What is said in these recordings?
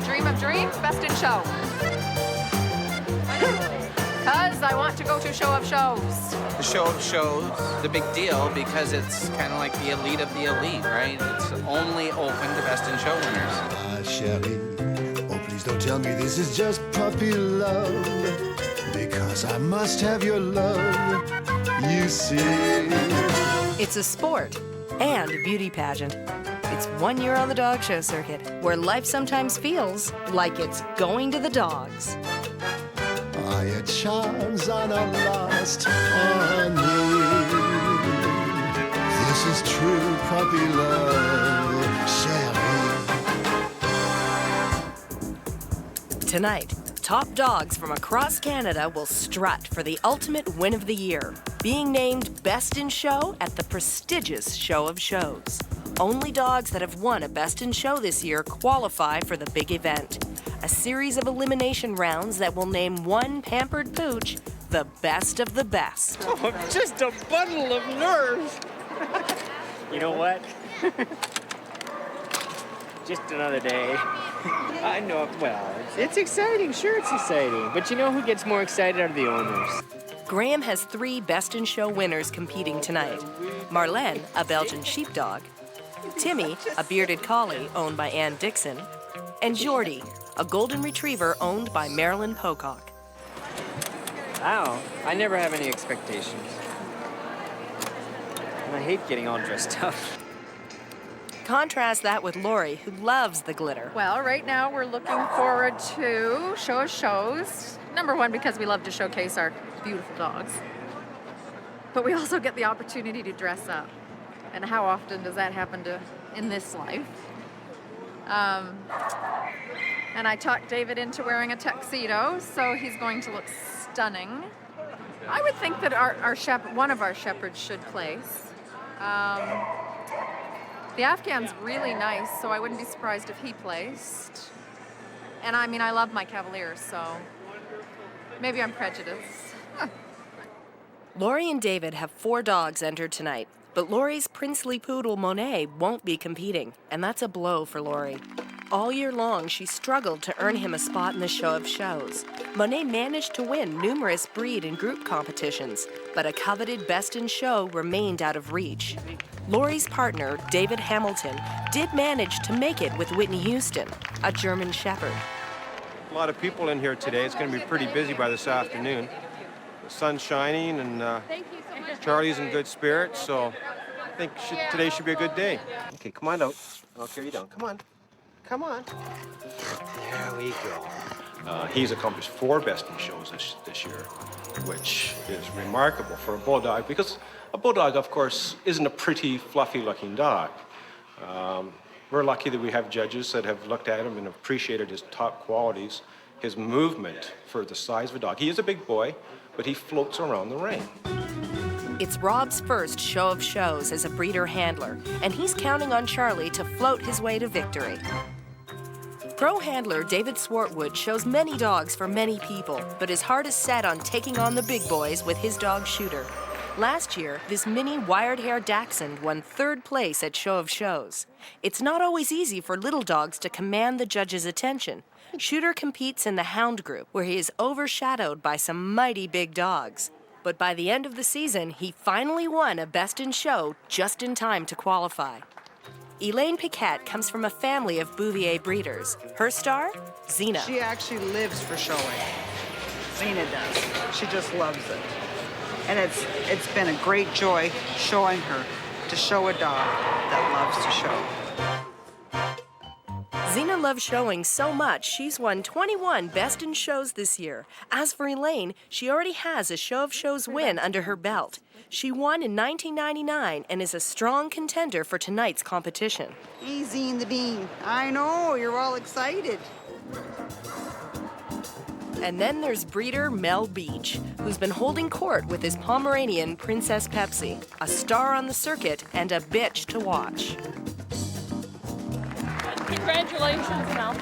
Dream of dreams, best in show. Because I want to go to show of shows. The show of shows, the big deal, because it's kind of like the elite of the elite, right? It's only open to best in show winners. Ah, chérie, oh please don't tell me this is just puppy love, because I must have your love, you see. It's a sport and a beauty pageant. It's 1 year on the dog show circuit, where life sometimes feels like it's going to the dogs. Ah, your charms are not lost on me. This is true puppy love, chérie. Tonight, top dogs from across Canada will strut for the ultimate win of the year, being named Best in Show at the prestigious Show of Shows. Only dogs that have won a Best in Show this year qualify for the big event, a series of elimination rounds that will name one pampered pooch the best of the best. Oh, just a bundle of nerves. You know what? Just another day. I know, well, it's exciting. Sure, it's exciting. But you know who gets more excited are the owners. Graeme has 3 Best in Show winners competing tonight. Marlene, a Belgian sheepdog, Timmy, a bearded collie owned by Ann Dixon, and Geordie, a golden retriever owned by Marilyn Pocock. Wow, I never have any expectations. And I hate getting all dressed up. Contrast that with Laurie, who loves the glitter. Well, right now we're looking forward to show of shows. Number one, because we love to showcase our beautiful dogs. But we also get the opportunity to dress up. And how often does that happen in this life? And I talked David into wearing a tuxedo, so he's going to look stunning. I would think that one of our shepherds should place. The Afghan's really nice, so I wouldn't be surprised if he placed. And I mean, I love my Cavaliers, so maybe I'm prejudiced. Laurie and David have 4 dogs entered tonight, but Laurie's princely poodle Monet won't be competing, and that's a blow for Laurie. All year long, she struggled to earn him a spot in the Show of Shows. Monet managed to win numerous breed and group competitions, but a coveted Best in Show remained out of reach. Laurie's partner, David Hamilton, did manage to make it with Whitney Houston, a German Shepherd. A lot of people in here today. It's going to be pretty busy by this afternoon. The sun's shining and Charlie's in good spirits, so I think today should be a good day. Okay, come on out. I'll carry you down. Come on. Come on. There we go. He's accomplished 4 Best in Shows this year, which is remarkable for a bulldog, because a bulldog, of course, isn't a pretty, fluffy-looking dog. We're lucky that we have judges that have looked at him and appreciated his top qualities, his movement for the size of a dog. He is a big boy, but he floats around the ring. It's Rob's first Show of Shows as a breeder handler, and he's counting on Charlie to float his way to victory. Pro handler David Swartwood shows many dogs for many people, but his heart is set on taking on the big boys with his dog Shooter. Last year, this mini wired-hair dachshund won 3rd place at Show of Shows. It's not always easy for little dogs to command the judges' attention. Shooter competes in the hound group, where he is overshadowed by some mighty big dogs. But by the end of the season, he finally won a Best in Show just in time to qualify. Elaine Piquette comes from a family of Bouvier breeders. Her star? Xena. She actually lives for showing. Xena does. She just loves it. And it's been a great joy showing her to show a dog that loves to show. Xena loves showing so much, she's won 21 Best in Shows this year. As for Elaine, she already has a Show of Shows win under her belt. She won in 1999 and is a strong contender for tonight's competition. Hey, Zine the Bean. I know, you're all excited. And then there's breeder Mel Beach, who's been holding court with his Pomeranian Princess Pepsi, a star on the circuit and a bitch to watch. Congratulations, Mel.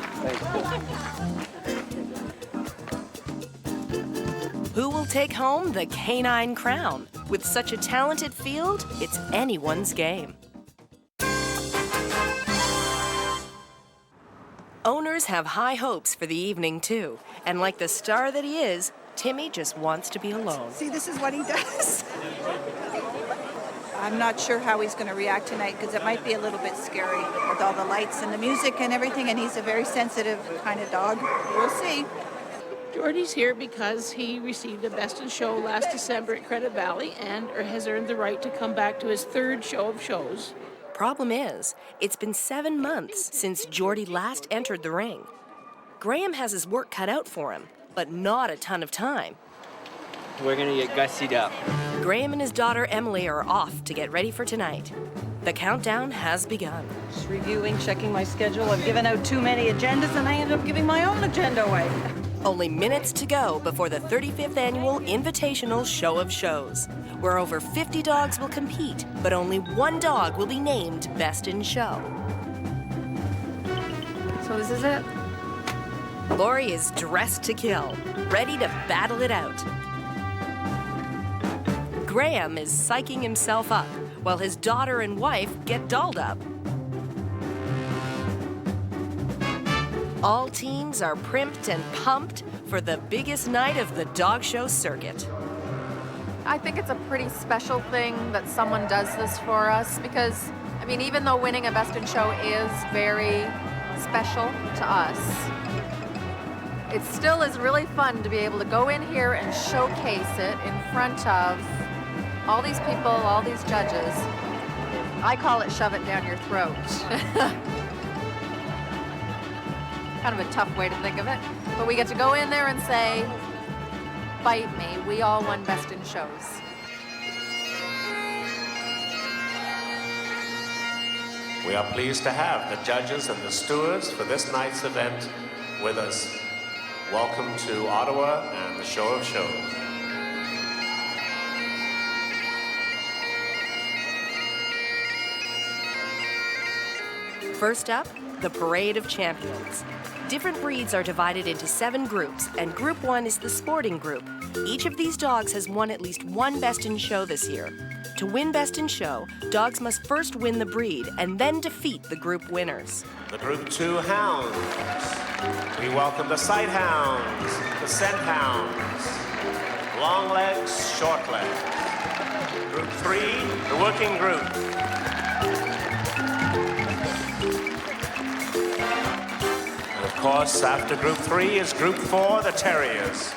Who will take home the canine crown? With such a talented field, it's anyone's game. Owners have high hopes for the evening, too. And like the star that he is, Timmy just wants to be alone. See, this is what he does. I'm not sure how he's going to react tonight because it might be a little bit scary with all the lights and the music and everything, and he's a very sensitive kind of dog. We'll see. Jordy's here because he received a Best in Show last December at Credit Valley and has earned the right to come back to his third show of shows. Problem is, it's been 7 months since Jordy last entered the ring. Graeme has his work cut out for him, but not a ton of time. We're gonna get gussied up. Graeme and his daughter Emily are off to get ready for tonight. The countdown has begun. Just reviewing, checking my schedule. I've given out too many agendas and I ended up giving my own agenda away. Only minutes to go before the 35th annual Invitational Show of Shows, where over 50 dogs will compete, but only one dog will be named Best in Show. So this is it. Laurie is dressed to kill, ready to battle it out. Graeme is psyching himself up, while his daughter and wife get dolled up. All teams are primped and pumped for the biggest night of the dog show circuit. I think it's a pretty special thing that someone does this for us because, I mean, even though winning a Best in Show is very special to us, it still is really fun to be able to go in here and showcase it in front of all these people, all these judges. I call it shove it down your throat. Kind of a tough way to think of it. But we get to go in there and say, bite me, we all won Best in Shows. We are pleased to have the judges and the stewards for this night's event with us. Welcome to Ottawa and the Show of Shows. First up, the Parade of Champions. Different breeds are divided into 7 groups, and Group 1 is the sporting group. Each of these dogs has won at least one Best in Show this year. To win Best in Show, dogs must first win the breed and then defeat the group winners. The Group 2 hounds. We welcome the sight hounds, the scent hounds, long legs, short legs. Group 3, the working group. And of course, after Group 3 is Group 4, the terriers.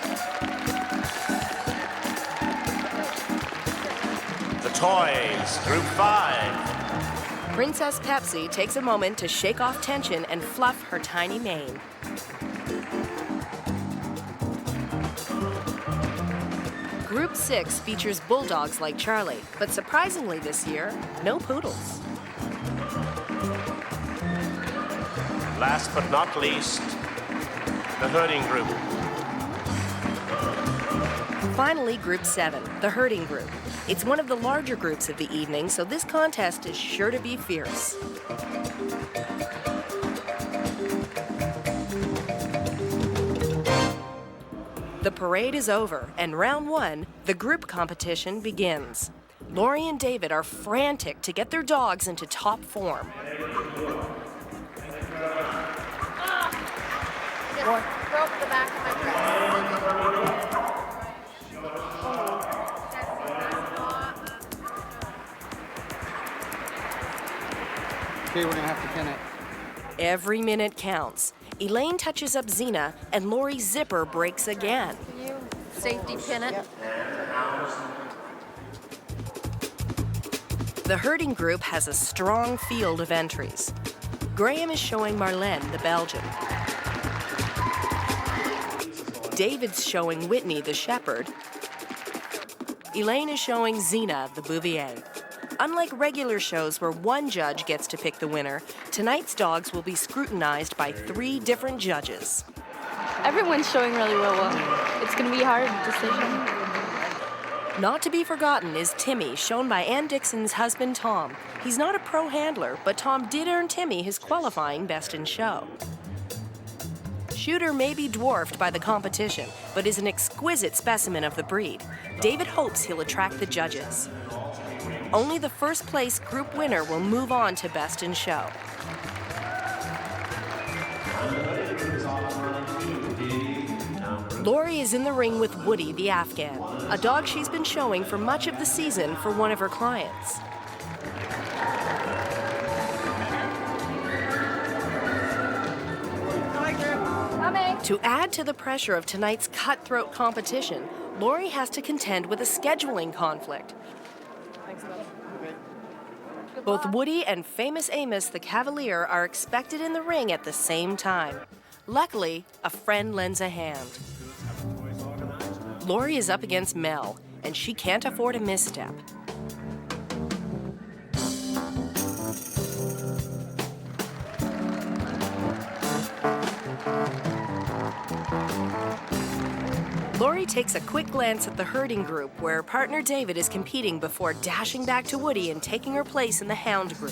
The toys, Group 5. Princess Pepsi takes a moment to shake off tension and fluff her tiny mane. Group 6 features bulldogs like Charlie, but surprisingly this year, no poodles. Last but not least, the herding group. Finally, Group 7, the herding group. It's one of the larger groups of the evening, so this contest is sure to be fierce. The parade is over, and round 1, the group competition, begins. Laurie and David are frantic to get their dogs into top form. Broke the back of my dress. Okay, we're gonna have to pin it. Every minute counts. Elaine touches up Xena, and Laurie's zipper breaks again. Can you safety pin it? Yep. The herding group has a strong field of entries. Graeme is showing Marlene, the Belgian. David's showing Whitney, the shepherd. Elaine is showing Xena, the Bouvier. Unlike regular shows where one judge gets to pick the winner, tonight's dogs will be scrutinized by 3 different judges. Everyone's showing really well. It's going to be a hard decision. Not to be forgotten is Timmy, shown by Ann Dixon's husband, Tom. He's not a pro handler, but Tom did earn Timmy his qualifying Best in Show. Shooter may be dwarfed by the competition, but is an exquisite specimen of the breed. David hopes he'll attract the judges. Only the first place group winner will move on to Best in Show. Laurie is in the ring with Woody, the Afghan, a dog she's been showing for much of the season for one of her clients. To add to the pressure of tonight's cutthroat competition, Laurie has to contend with a scheduling conflict. Both Woody and famous Amos the Cavalier are expected in the ring at the same time. Luckily, a friend lends a hand. Laurie is up against Mel, and she can't afford a misstep. Laurie takes a quick glance at the herding group where her partner David is competing before dashing back to Woody and taking her place in the hound group.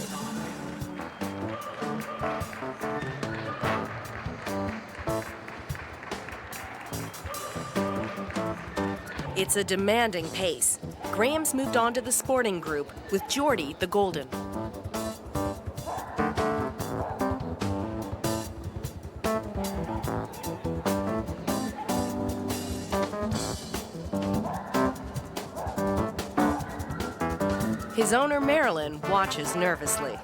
It's a demanding pace. Graham's moved on to the sporting group with Geordie the Golden. His owner, Marilyn, watches nervously.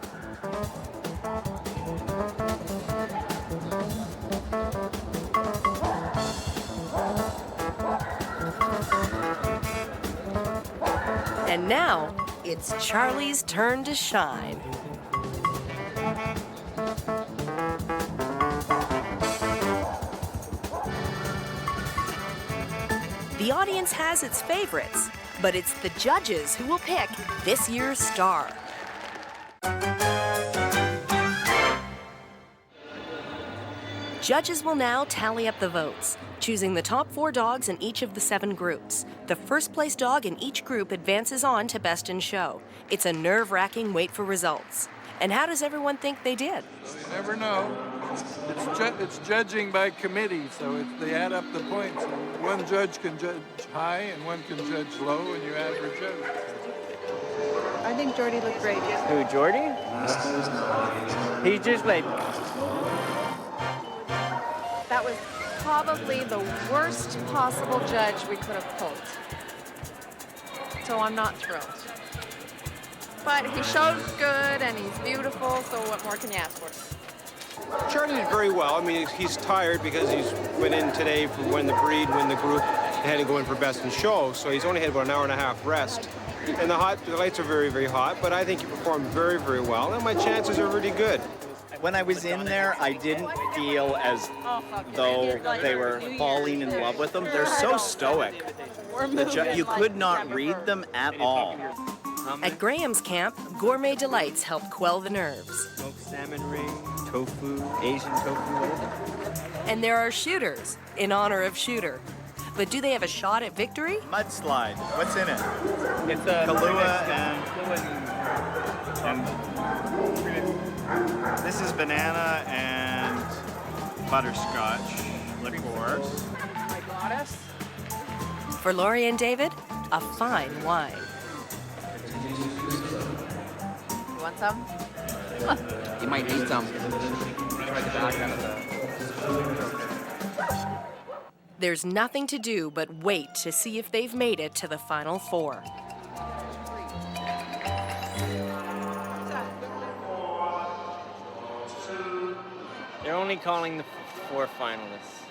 And now, it's Charlie's turn to shine. The audience has its favorites, but it's the judges who will pick this year's star. Judges will now tally up the votes, choosing the top 4 dogs in each of the 7 groups. The first place dog in each group advances on to Best in Show. It's a nerve-wracking wait for results. And how does everyone think they did? You never know. It's judging by committee, so they add up the points. One judge can judge high and one can judge low, and you average out. I think Geordie looked great. Who, Geordie? He just like... That was probably the worst possible judge we could have pulled. So I'm not thrilled. But he shows good and he's beautiful, so what more can you ask for? Charlie did very well. I mean, he's tired because he's went in today for win the breed, win the group, and had to go in for Best in Show, so he's only had about an hour and a half rest. And the lights are very, very hot, but I think he performed very, very well, and my chances are really good. When I was in there, I didn't feel as though they were falling in love with them. They're so stoic. You could not read them at all. At Graham's camp, gourmet delights help quell the nerves. Smoked salmon ring, tofu, Asian tofu. And there are shooters, in honor of Shooter. But do they have a shot at victory? Mudslide. What's in it? It's a Kahlua and this is banana and butterscotch liqueur. For Laurie and David, a fine wine. You want some? You might need some. Try the back out of There's nothing to do but wait to see if they've made it to the final 4. They're only calling the 4 finalists.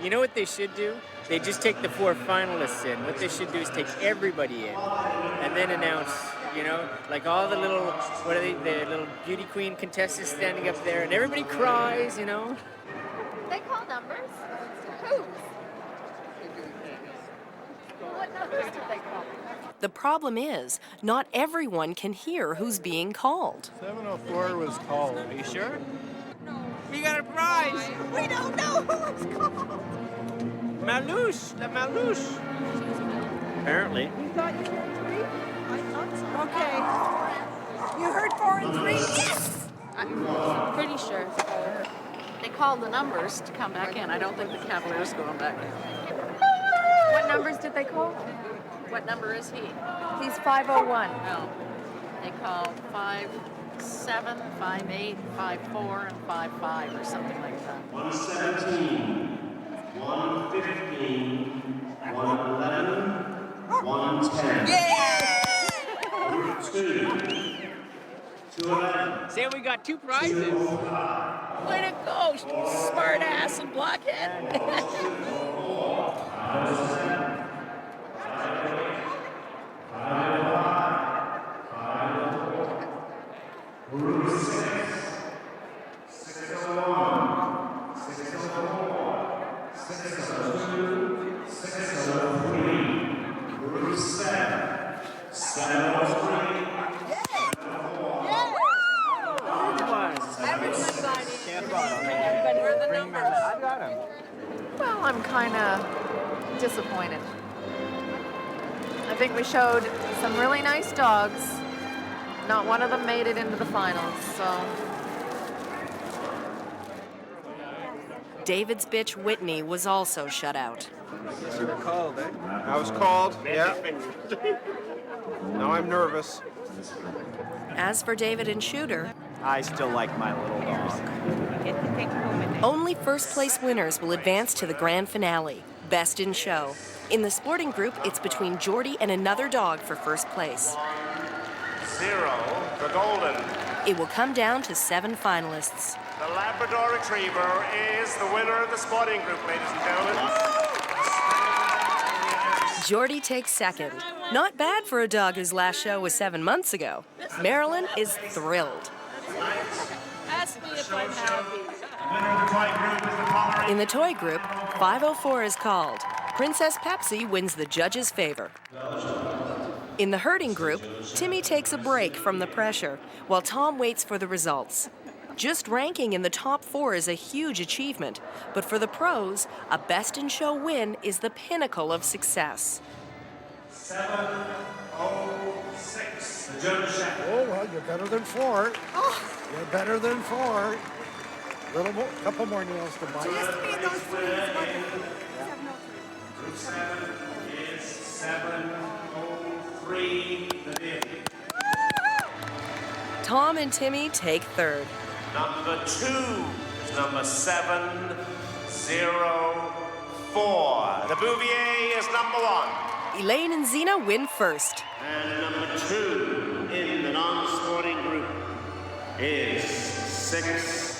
You know what they should do? They just take the 4 finalists in. What they should do is take everybody in and then announce, you know, like all the little, what are they, the little beauty queen contestants standing up there and everybody cries, you know? They call numbers? Whose? What numbers did they call? The problem is, not everyone can hear who's being called. 704 was called. Are you sure? We got a prize! We don't know who it's called. Malouche! The Malouche! Apparently. You thought you heard 3? I thought so. Okay. You heard 4 and 3? Yes! I'm pretty sure they called the numbers to come back in. I don't think the Cavalier's going back in. What numbers did they call? What number is he? He's 501. No. They called 5... 5'7", 5'8", 5'4", and 5'5", or something like that. 117, 115, 111, 110. Group 2, 211. Sam, we got 2 prizes. Way to go, smart ass and blockhead. Group 6, 601, 604, 602, 603. Group 7, 703, 704. Well, I'm kind of disappointed. I think we showed some really nice dogs. Not one of them made it into the finals, so. David's bitch Whitney was also shut out. You were called, eh? I was called, yeah. Now I'm nervous. As for David and Shooter, I still like my little dog. only first-place winners will advance to the grand finale, Best in Show. In the sporting group, it's between Jordy and another dog for first place. 0 for Golden. It will come down to 7 finalists. The Labrador Retriever is the winner of the sporting group, ladies and gentlemen. Jordy takes second. Not bad for a dog whose last show was 7 months ago. Marilyn is thrilled. Ask me if I'm happy. In the toy group, 504 is called. Princess Pepsi wins the judges' favor. In the herding group, Timmy takes a break from the pressure, while Tom waits for the results. Just ranking in the top 4 is a huge achievement, but for the pros, a Best in Show win is the pinnacle of success. 706. The judge check. Oh, well, you're better than 4. You're better than 4. Little more, couple more nails to bite. Group 7 is 703. The bid. Tom and Timmy take third. Number 2 is number 704. The Bouvier is number 1. Elaine and Zena win first. And number 2 in the non-sporting group is 603.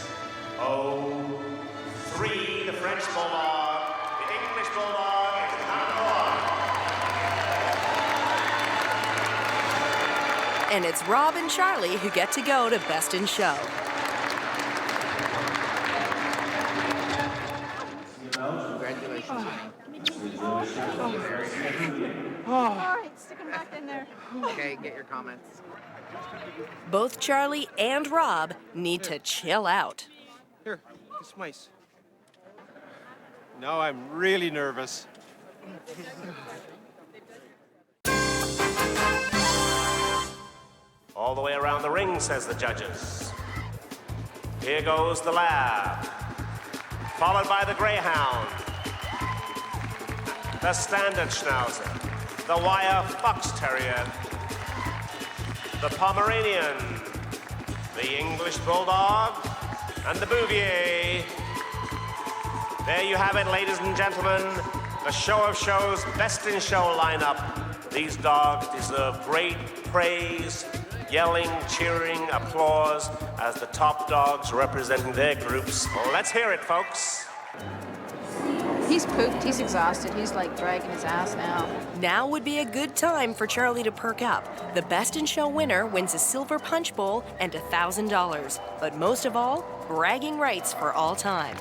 The French Bulldog. The English Bulldog is number 1. And it's Rob and Charlie who get to go to Best in Show. Congratulations. All right, stick them back in there. Okay, get your comments. Both Charlie and Rob need to chill out. Here, kiss mice. Now I'm really nervous. All the way around the ring, says the judges. Here goes the Lab, followed by the Greyhound, the Standard Schnauzer, the Wire Fox Terrier, the Pomeranian, the English Bulldog, and the Bouvier. There you have it, ladies and gentlemen, the Show of Shows Best in Show lineup. These dogs deserve great praise, yelling, cheering, applause as the top dogs representing their groups. Well, let's hear it, folks. He's pooped. He's exhausted. He's like dragging his ass now. Now would be a good time for Charlie to perk up. The Best in Show winner wins a silver punch bowl and $1,000. But most of all, bragging rights for all time.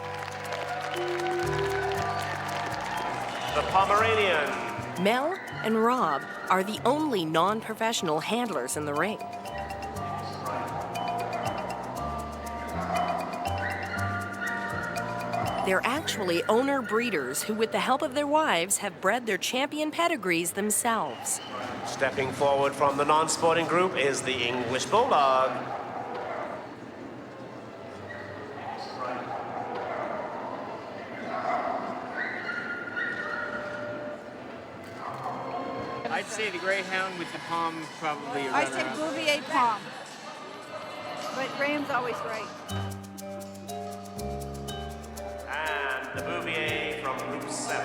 The Pomeranian. Mel and Rob are the only non-professional handlers in the ring. They're actually owner breeders who, with the help of their wives, have bred their champion pedigrees themselves. Stepping forward from the non-sporting group is the English Bulldog. I'd say the Greyhound with the palm probably. I said Bouvier Palm. but Graham's always right. And the Bouvier from Group 7.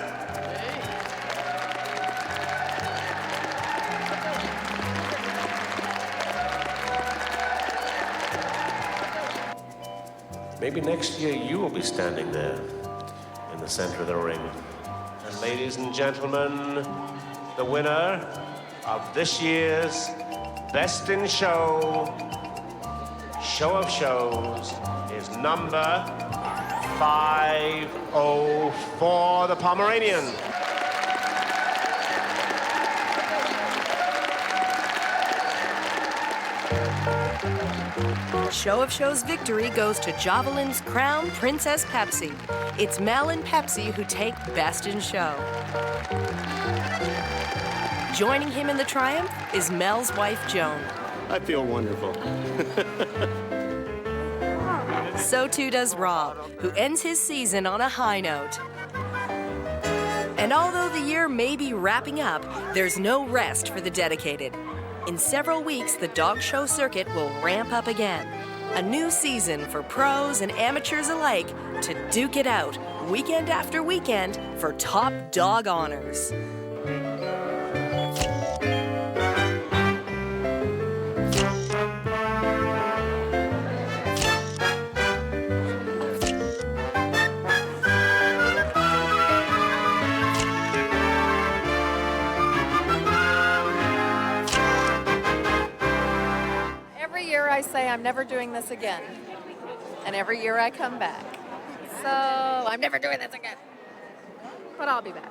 Maybe next year you will be standing there in the center of the ring. And ladies and gentlemen, the winner of this year's Best in Show of Shows is number 504, the Pomeranian. Show of Show's victory goes to Javelin's Crown Princess Pepsi. It's Mel and Pepsi who take Best in Show. Joining him in the triumph is Mel's wife, Joan. I feel wonderful. So too does Rob, who ends his season on a high note. And although the year may be wrapping up, there's no rest for the dedicated. In several weeks, the dog show circuit will ramp up again. A new season for pros and amateurs alike to duke it out weekend after weekend for top dog honors. I say I'm never doing this again. And every year I come back. So I'm never doing this again. But I'll be back.